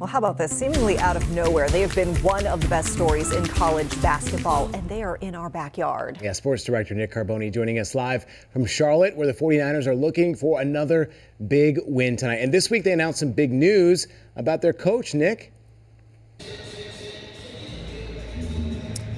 Well, how about this? Seemingly out of nowhere, they have been one of the best stories in college basketball, and they are in our backyard. Yeah, sports director Nick Carboni joining us live from Charlotte, where the 49ers are looking for another big win tonight. And this week they announced some big news about their coach, Nick.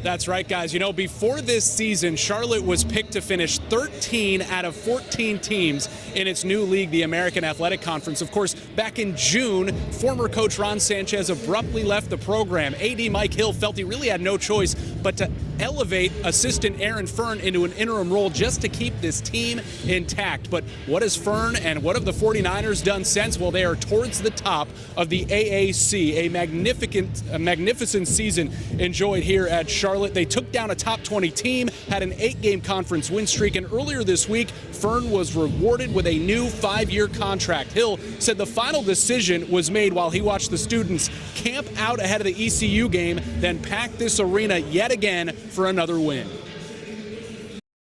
That's right, guys. You know, before this season, Charlotte was picked to finish 13 out of 14 teams in its new league, the American Athletic Conference. Of course, back in June, former coach Ron Sanchez abruptly left the program. AD Mike Hill felt he really had no choice but to elevate assistant Aaron Fern into an interim role just to keep this team intact. But what has Fern and what have the 49ers done since? Well, they are towards the top of the AAC, a magnificent season enjoyed here at Charlotte. They took down a top 20 team, had an 8-game conference win streak, and earlier this week, Fern was rewarded with a new 5-year contract. Hill said the final decision was made while he watched the students camp out ahead of the ECU game, then pack this arena yet again for another win.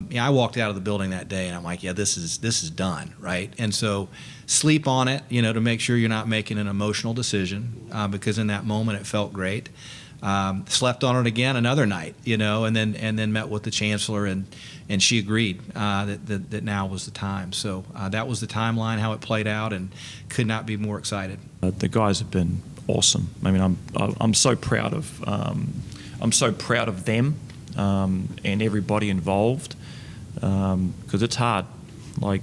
Yeah, I walked out of the building that day and I'm like, yeah, this is done, right? And so sleep on it, you know, to make sure you're not making an emotional decision, because in that moment it felt great. Slept on it again another night, you know, and then met with the chancellor and she agreed that now was the time. So that was the timeline, how it played out, and could not be more excited. The guys have been awesome. I mean, I'm so proud of them and everybody involved, because it's hard. Like,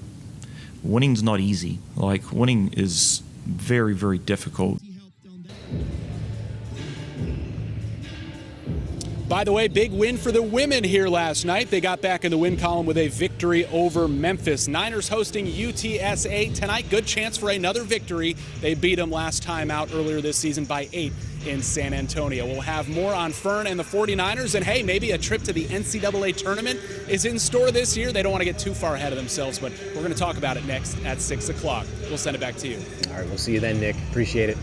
winning's not easy. Like, winning is very, very difficult. By the way, big win for the women here last night. They got back in the win column with a victory over Memphis. Niners hosting UTSA tonight. Good chance for another victory. They beat them last time out earlier this season by 8 in San Antonio. We'll have more on Fern and the 49ers. And hey, maybe a trip to the NCAA tournament is in store this year. They don't want to get too far ahead of themselves, but we're going to talk about it next at 6 o'clock. We'll send it back to you. All right, we'll see you then, Nick. Appreciate it.